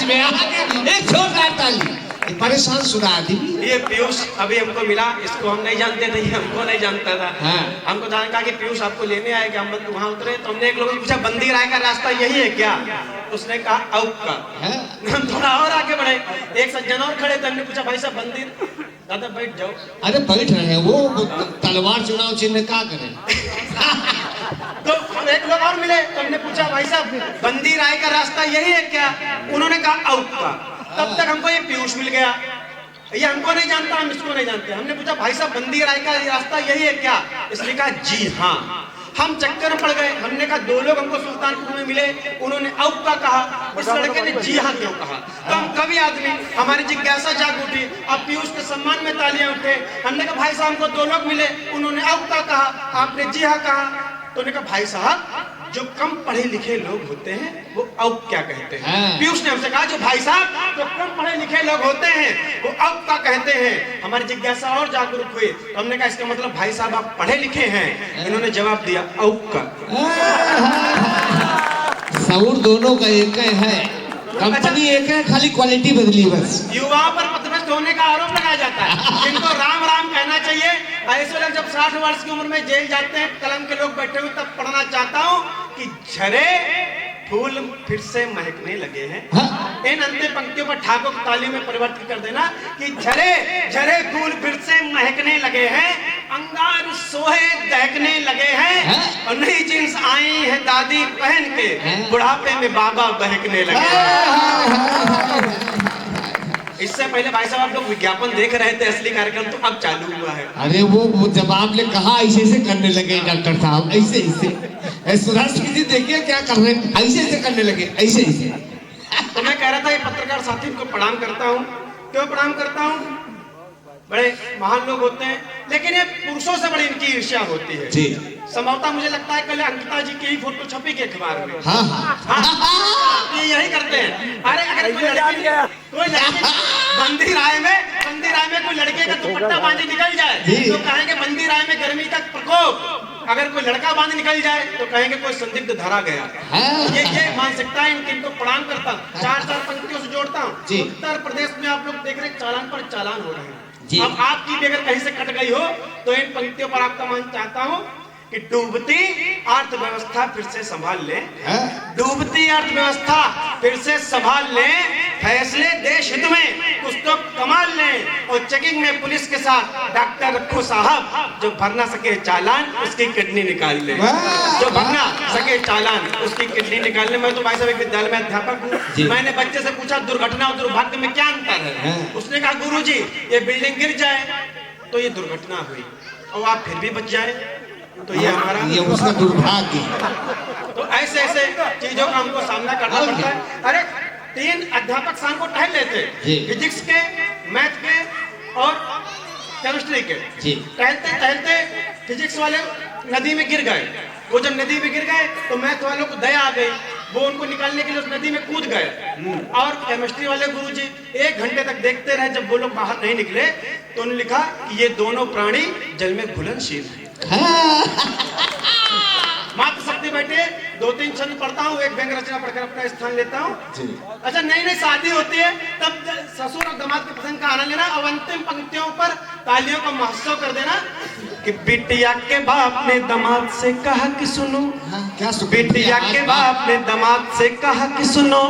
आज में आगे एक जोरदार ताली। परेशान सुना आदमी। ये पीयूष अभी हमको मिला, इसको हम नहीं जानते थे, ये हमको नहीं जानता था। हाँ। हमको कहा कि पीयूष आपको लेने आएगा, हम वहाँ उतरे तो हमने एक लोगों से पूछा बंदी राय का रास्ता यही है क्या? उसने कहा औक का। हम थोड़ा और आगे बढ़े, एक सज्जन और खड़े थे, हमने पूछा भाई साहब बंदी, दादा बैठ जाओ। अरे बैठ रहे हैं वो तलवार चुनाव चिन्ह क्या करें। तो एक लोग और मिले तो हमने पूछा भाई साहब बंदी राय का रास्ता यही है क्या? उन्होंने कहा औक का। तब तक हमको ये पीयूष मिल गया, ये हमको नहीं जानता, हम इसको नहीं जानते। हमने पूछा भाई साहब बंदी राय का रास्ता यही है क्या? इसने कहा जी हाँ। हम चक्कर में पड़ गए, हमने कहा दो लोग हमको सुल्तानपुर में मिले, उन्होंने औक का कहा, इस लड़के ने जी हाँ क्यों कहा? तो हम कभी आदमी हमारी जिज्ञासा जाग उठी, अब पीयूष के सम्मान में तालियां उठे। हमने कहा भाई साहब हमको दो लोग मिले, उन्होंने औक का कहा, आपने जी हाँ कहा। तो उन्होंने कहा भाई साहब जो कम पढ़े लिखे लोग होते हैं वो औक क्या कहते हैं? पीयूष ने हमसे कहा जो भाई साहब जो कम पढ़े लिखे लोग होते हैं वो औक का कहते हैं। हमारी जिज्ञासा और जागरूक हुई, तो हमने कहा इसका मतलब भाई साहब आप पढ़े लिखे हैं? इन्होंने जवाब दिया औक का। सऊर दोनों का एक है, कंपनी एक है, खाली क्वालिटी बदली बस। युवाओं पर मतभ्रष्ट होने का आरोप लगाया जाता है, जिनको राम राम कहना चाहिए। ऐसे लोग जब 60 वर्ष की उम्र में जेल जाते हैं, कलम के लोग बैठे हुए, तब पढ़ना चाहता हूँ कि झरे फूल फिर से महकने लगे हैं। इन अंतिम पंक्तियों पर ठाकुर की ताली में परिवर्तित कर देना कि झरे झरे फूल फिर से महकने लगे हैं, अंगार सोहे दहकने लगे हैं, और नई जींस आई है दादी पहन के, बुढ़ापे में बाबा बहकने लगे हैं। इससे पहले भाई साहब आप लोग विज्ञापन देख रहे थे, असली कार्यक्रम तो अब चालू हुआ है। अरे वो जब आपने कहा ऐसे ऐसे करने लगे डॉक्टर साहब, ऐसे ऐसे सुधार जी देखिए क्या कर रहे हैं, ऐसे ऐसे करने लगे, ऐसे ऐसे। तो मैं कह रहा था ये पत्रकार साथी को प्रणाम करता हूँ। क्यों प्रणाम करता हूँ? बड़े महान लोग होते हैं, लेकिन ये पुरुषों से बड़ी इनकी ईर्ष्या होती है जी। संभवतः मुझे लगता है कल अंकिता जी की ही फोटो छपी के अखबार में। हाँ हाँ ये यही करते हैं। अरे अगर कोई लड़की बंदी राय में कोई लड़के का दुपट्टा बांधे निकल जाए तो कहेंगे बंदी राय में गर्मी का प्रकोप। अगर कोई लड़का बांध निकल जाए तो कहेंगे कोई संदिग्ध धरा गया। ये मानसिकता है इनकी। इनको प्रणाम करता हूँ। 4 पंक्तियों से जोड़ता हूँ। उत्तर प्रदेश में आप लोग देख रहे चालान पर चालान हो रहे हैं। अब आपकी भी अगर कहीं से कट गई हो तो इन पंक्तियों पर आपका मान चाहता हूँ कि डूबती अर्थव्यवस्था फिर से संभाल ले, डूबती अर्थव्यवस्था फिर से संभाल ले, फैसले देश हित में कुछ तो कमाल ले, और चेकिंग में पुलिस के साथ डॉक्टर रखो साहब, जो भर ना सके चालान उसकी किडनी निकाल ले, जो भर ना सके चालान उसकी किडनी निकाल ले। मैं तो भाई साहब एक विद्यालय में अध्यापक हूँ। मैंने बच्चे से पूछा दुर्घटना और दुर्भाग्य में क्या अंतर है? उसने कहा गुरुजी ये बिल्डिंग गिर जाए तो ये दुर्घटना हुई, और आप फिर भी बच जाए तो ये हमारा ये उसका दुर्भाग्य। तो ऐसे ऐसे चीजों का हमको सामना करना पड़ता है। अरे 3 अध्यापक शाम को टहल लेते, फिजिक्स के, मैथ के और केमिस्ट्री के। टहलते टहलते फिजिक्स वाले नदी में गिर गए। वो जब नदी में गिर गए तो मैथ वालों को दया आ गई, वो उनको निकालने के लिए उस नदी में कूद गए। और केमिस्ट्री वाले गुरुजी 1 घंटे तक देखते रहे। जब वो लोग बाहर नहीं निकले तो उन्होंने लिखा कि ये दोनों प्राणी जल में घुलनशील हैं। मातृशक्ति बैठे 2-3 छंद पढ़ता हूँ, एक व्यंग रचना पढ़कर अपना स्थान लेता हूँ। अच्छा नई नई शादी होती है तब ससुर और दामाद के प्रसंग का आनंद लेना, और अंतिम पंक्तियों पर तालियों का महोत्सव कर देना कि बिटिया के बाप ने दामाद से कहा कि सुनो, क्या बिटिया के बाप ने दामाद से कहा कि सुनो,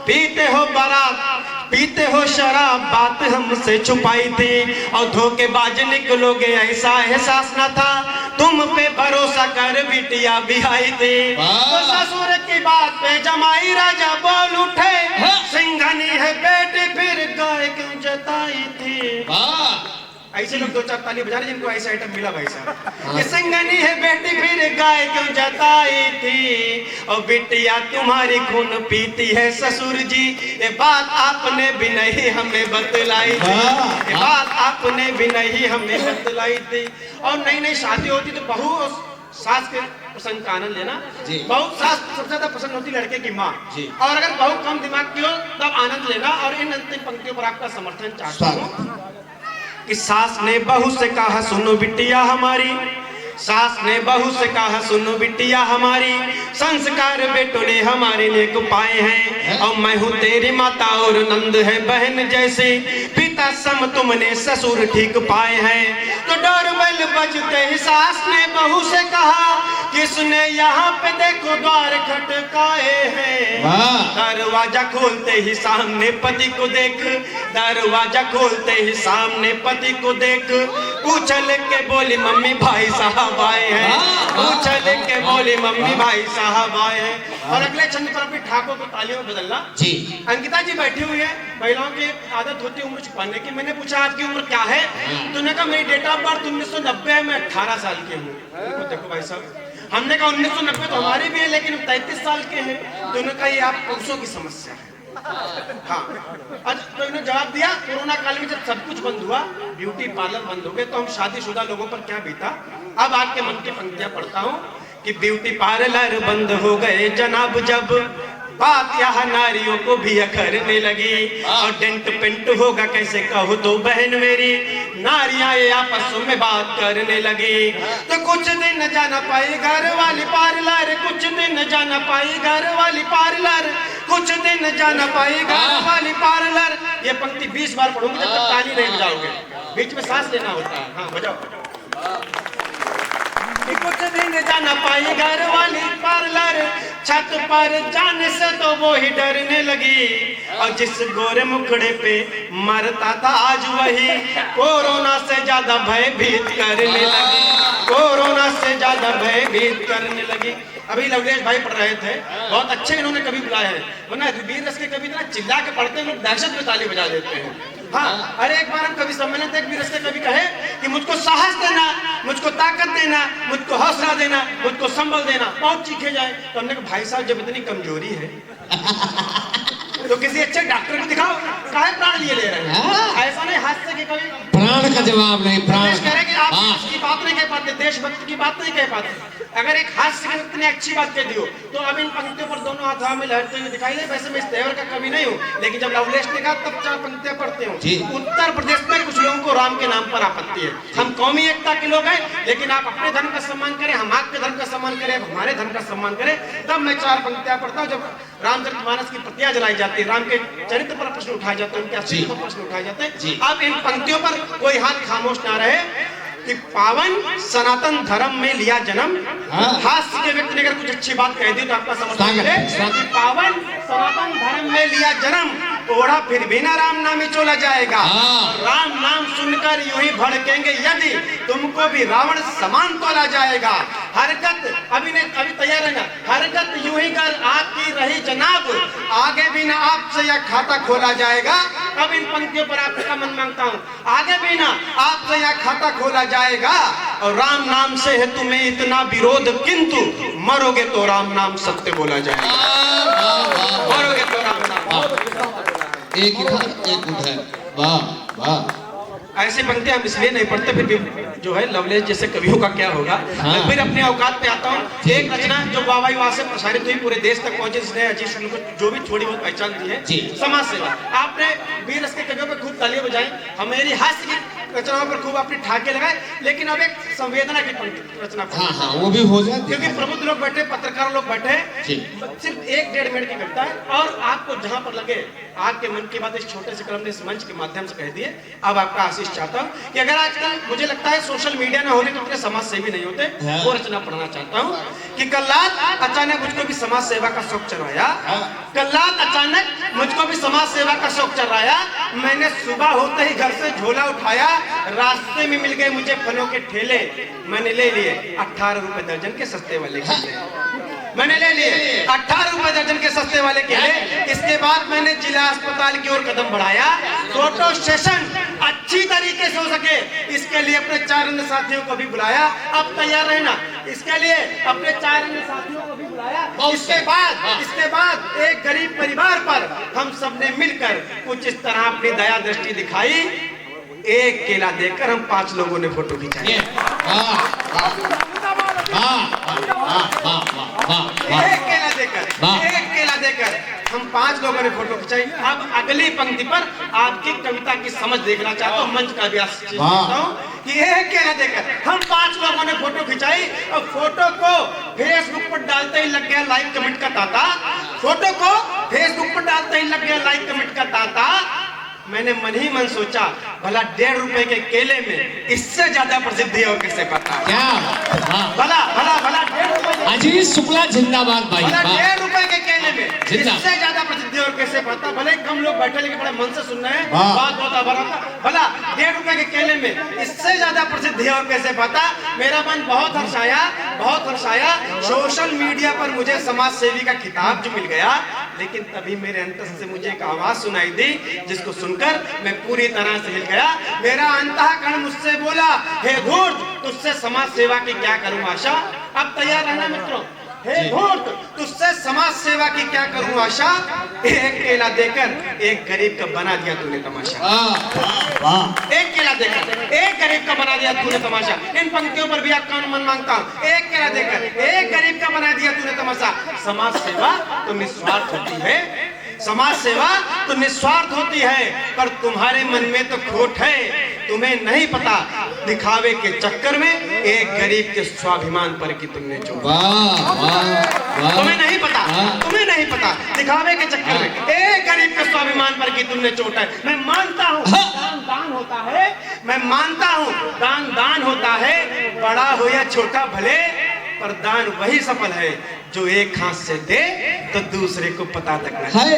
पीते हो बारात पीते हो शराब, बात हमसे छुपाई थी और धोखेबाज निकलोगे ऐसा एहसास न था, तुम पे भरोसा कर बिटिया भी आई थी। तो ससुर की बात पे जमाई राजा बोल उठे, सिंघनी है बेटी फिर गाय क्यों जताई थी। ऐसे लोग 2-4 ताली बजा रहे जिनको ऐसा आइटम मिला भाई साहब। ये सिंघनी है बेटी फिर गाय क्यों जताई थी, और बिटिया तुम्हारी खून पीती है ससुर जी, ये बात आपने भी नहीं हमें बतलाई थी, ये बात आपने भी नहीं हमें बतलाई थी। और नई नई शादी होती तो बहू सास के प्रसंग का आनंद लेना। बहू सास सबसे ज्यादा पसंद होती लड़के की माँ, और अगर बहू कम दिमाग की हो तब आनंद लेना। और इन अंतिम पंक्तियों पर आपका समर्थन चाहता हूँ कि सास ने बहू से कहा सुनो बिटिया हमारी, सास ने बहू से कहा सुनो बिटिया हमारी, संस्कार बेटों ने हमारे नेक पाए हैं, और मैं हूँ तेरी माता और नंद है बहन जैसे, पिता सम तुमने ससुर ठीक पाए हैं। तो डोरबेल बजते ही सास ने बहू से कहा, किसने यहाँ पे देखो द्वार खटकाए हैं। दरवाजा खोलते ही सामने पति को देख, दरवाजा खोलते ही सामने पति को देख, उछल के बोली मम्मी भाई साहब आए हैं, उछल के बोली मम्मी भाई साहब आए हैं। और अगले छंद पर अपनी ठाकों को तालियों में बदलना जी। अंकिता जी बैठी हुई है, महिलाओं की आदत होती है उम्र छुपाने की। मैंने पूछा आपकी उम्र क्या है, तूने कहा मेरी डेट ऑफ बर्थ 1990 है, मैं 18 साल की हूँ। देखो भाई साहब, हमने कहा 1990 तो हमारी भी है, लेकिन 33 साल के हैं। तो उन्होंने कहा ये आप पुरुषों की समस्या है। हाँ, तो इन्होंने जवाब दिया, कोरोना काल में जब सब कुछ बंद हुआ, ब्यूटी पार्लर बंद हो गए, तो हम शादीशुदा लोगों पर क्या बीता। अब आपके मन की पंक्तियां पढ़ता हूँ कि ब्यूटी पार्लर बंद हो गए जनाब, जब बात यहाँ नारियों को भी अखरने लगी, और डेंट पेंट होगा कैसे कहो तो बहन मेरी, नारियां ये आपस में बात करने लगी। तो कुछ दिन जाना पाई घर वाली पार्लर, कुछ दिन जाना पाई घर वाली पार्लर, कुछ दिन जाना पाई घर वाली पार्लर। ये पंक्ति 20 बार पढ़ूंगी जब तक ताली नहीं बजाओगे, बीच में सांस लेना होता है। हाँ बजाओ। कुछ दिन जाना पाई घर वाली पार्लर, छत पर जाने से तो वो ही डरने लगी, और जिस गोरे मुखड़े पे मरता था आज वही कोरोना से ज्यादा भयभीत करने लगी, कोरोना से ज्यादा भयभीत करने लगी। अभी लवलेश भाई पढ़ रहे थे, बहुत अच्छे इन्होंने कभी बुलाया है, वरना वीर रस के कभी इतना चिल्ला के पढ़ते हैं लोग, दहशत में ताली बजा देते हैं। हाँ, अरे एक बार हम कवि सम्मेलन थे, एक वीर रस के कवि कहे कि मुझको साहस देना, मुझको ताकत देना, मुझको हौसला देना, मुझको संबल देना, बहुत चीखे जाए। तो हमने कहा भाई साहब जब इतनी कमजोरी है तो किसी अच्छे डॉक्टर को दिखाओ, काहे प्राण लिए ले रहे हैं। ऐसा नहीं हास्य के कवि प्राण का जवाब नहीं, प्राण कह रहे कि आप इसकी बात नहीं कह पाते, देशभक्ति की बात नहीं कह पाते। अगर एक हास्य की इतनी अच्छी बात कह दियो तो अब इन पंक्तियों पर दोनों हाथ हमें लहरते हुए दिखाई दे। वैसे मैं इस तेवर का कवि नहीं हूँ, लेकिन जब लवलेश ने कहा तब 4 पंक्तियां पढ़ते हूँ। उत्तर प्रदेश में कुछ लोगों को राम के नाम पर आपत्ति है। हम कौमी एकता के लोग हैं, लेकिन आप अपने धर्म का सम्मान करें, हम आपके धर्म का सम्मान करें, हमारे धर्म का सम्मान करें। तब मैं 4 पंक्तियां पढ़ता हूँ। जब रामचरितमानस की प्रतियां जलाई जाती है, राम के चरित्र पर प्रश्न उठाए जाते हैं, उनके अस्तित्व पर प्रश्न उठाए जाते हैं। अब इन पंक्तियों पर कोई हाथ खामोश ना रहे कि पावन सनातन धर्म में लिया जन्म। हास्य के व्यक्ति ने अगर कुछ अच्छी बात कह दी तो आपका समर्थन मिले कि पावन सनातन धर्म में लिया जन्म, ओढ़ा फिर भी ना राम नाम ही चोला जाएगा। राम नाम सुनकर यूं ही भड़केंगे यदि तुमको भी रावण समान तोला जाएगा। हरकत अभी तैयार है ना, हरकत यूं ही कर आपकी रही जनाब, आगे भी ना आपसे यह खाता खोला जाएगा। अब इन पंक्तियों पर आपका मन मांगता हूँ, आगे भी ना आपसे यह खाता खोला जाएगा, और राम नाम से है तुम्हें इतना विरोध, किंतु मरोगे तो राम नाम सत्य बोला जाएगा। मरोगे तो राम नाम। एक इधर एक उधर, वाह वाह। ऐसी पंक्तियां हम इसलिए नहीं पढ़ते, फिर भी जो है लवलेश जैसे कवियों का क्या होगा। मैं फिर अपने औकात पे आता हूँ। एक रचना जो वाह से प्रसारित हुई, पूरे देश तक पहुंचे, जिसने अजीत शुक्ल को जो भी थोड़ी बहुत पहचान दी है, समाज सेवा। आपने वीर रस के कवियों पर खूब तालियां बजाई, हमारी हास्य की रचनाओं पर खूब अपने ठाके लगाए, लेकिन अब एक संवेदना की रचना वो भी हो जाए, क्योंकि प्रबुद्ध लोग बैठे, पत्रकार लोग बैठे, सिर्फ 1-1.5 मिनट की कविता है, और आपको जहां पर लगे आपके मन की बात इस छोटे से कलम ने इस मंच के माध्यम से कह दिए। अब आपका आशीष चाहता हूँ कि अगर आजकल मुझे लगता है सोशल मीडिया ना होने तो इतने समाज सेवी नहीं होते, वो रचना पढ़ना चाहता हूँ कि कल रात अचानक मुझको भी समाज सेवा का शौक चढ़ाया, कल रात अचानक मुझको भी समाज सेवा का शौक चढ़ाया। मैंने सुबह होते ही घर से झोला उठाया, रास्ते में मिल गए मुझे फलों के ठेले, मैंने ले लिए 18 रुपए दर्जन के सस्ते वाले केले, मैंने ले लिए 18 रुपए दर्जन के सस्ते वाले केले। इसके बाद मैंने जिला अस्पताल की ओर कदम बढ़ाया, फोटो सेशन अच्छी तरीके से हो सके इसके लिए अपने 4 अन्य साथियों को भी बुलाया। अब तैयार रहना, इसके लिए अपने 4 अन्य साथियों को भी बुलाया। इसके बाद एक गरीब परिवार पर हम सबने मिलकर कुछ इस तरह अपनी दया दृष्टि दिखाई। एक केला देकर हम 5 लोगों ने फोटो खिंचाई। एक केला देकर हम 5 लोगों ने फोटो खिंचाई। अब अगली पंक्ति पर आपकी कविता की समझ देखना चाहता हूँ, मंच का अभ्यास चाहता हूँ कि एक केला देकर हम 5 लोगों ने फोटो खिंचाई और फोटो को फेसबुक पर डालते ही लग गया लाइक कमेंट का तांता। फोटो को फेसबुक पर डालते ही लग गया लाइक कमेंट का तांता। मैंने मन ही मन सोचा भला 1.5 रुपए के केले में इससे ज्यादा प्रसिद्धि और कैसे पता क्या? भला भला भला 1.5 रुपए अजीत शुक्ला जिंदाबाद भाई। भला 1.5 रुपए के केले में जिंदा। इससे ज्यादा प्रसिद्धि और कैसे पता। भले कम लोग बैठे लेकिन बड़े मन से सुन रहे हैं हाँ। बात बहुत भला 1.5 रुपए के केले में इससे ज्यादा प्रसिद्धि और कैसे पता। मेरा मन बहुत हर्षाया। सोशल मीडिया पर मुझे समाज सेवी का खिताब जो मिल गया, लेकिन तभी मेरे अंतर से मुझे एक आवाज सुनाई दी जिसको सुनकर मैं पूरी तरह से हिल गया। मेरा अंतःकरण मुझसे बोला, हे धूर्त, तुझसे समाज सेवा की क्या करूं आशा। अब तैयार रहना मित्रों। हे धूर्त, तुझसे समाज सेवा की क्या करूं आशा। एक केला देकर एक गरीब का बना दिया तूने तमाशा। एक केला देकर एक गरीब का बना दिया तूने तमाशा। इन पंक्तियों पर भी आपका अनुमान मांगता हूं। एक केला देकर एक गरीब का बना दिया तूने तमाशा। समाज सेवा तो निस्वार्थ होती है, समाज सेवा तो निस्वार्थ होती है, पर तुम्हारे मन में तो खोट है। तुम्हें नहीं पता दिखावे के चक्कर में एक गरीब के स्वाभिमान पर की तुमने चोट। तुम्हें नहीं पता दिखावे के चक्कर में एक गरीब के स्वाभिमान पर की तुमने चोट है। मैं मानता हूँ दान होता है, मैं मानता हूँ दान होता है, बड़ा हो या छोटा भले, पर दान वही सफल है जो एक हाथ से दे तो दूसरे को पता तक न चले।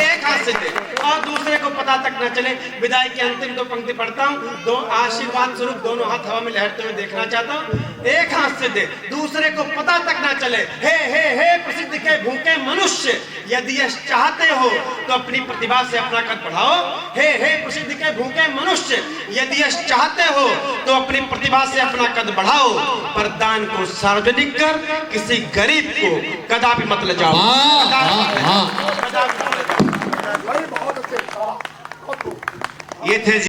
एक हाथ से दे और दूसरे को पता तक न चले। विदाई की अंतिम 2 पंक्ति पढ़ता हूँ। 2 आशीर्वाद स्वरूप दोनों हाथ हवा में लहरते हुए देखना चाहता हूँ। एक हाथ से दे दूसरे को पता तक न चले। हे प्रसिद्ध के भूखे मनुष्य, यदि यश चाहते हो तो अपनी प्रतिभा से अपना कद बढ़ाओ। हे प्रसिद्ध के भूखे मनुष्य, यदि यश चाहते हो तो अपनी प्रतिभा से अपना कद बढ़ाओ, पर दान को सार्वजनिक कर किसी गरीब को कदापि मत ले जाओ। ये थे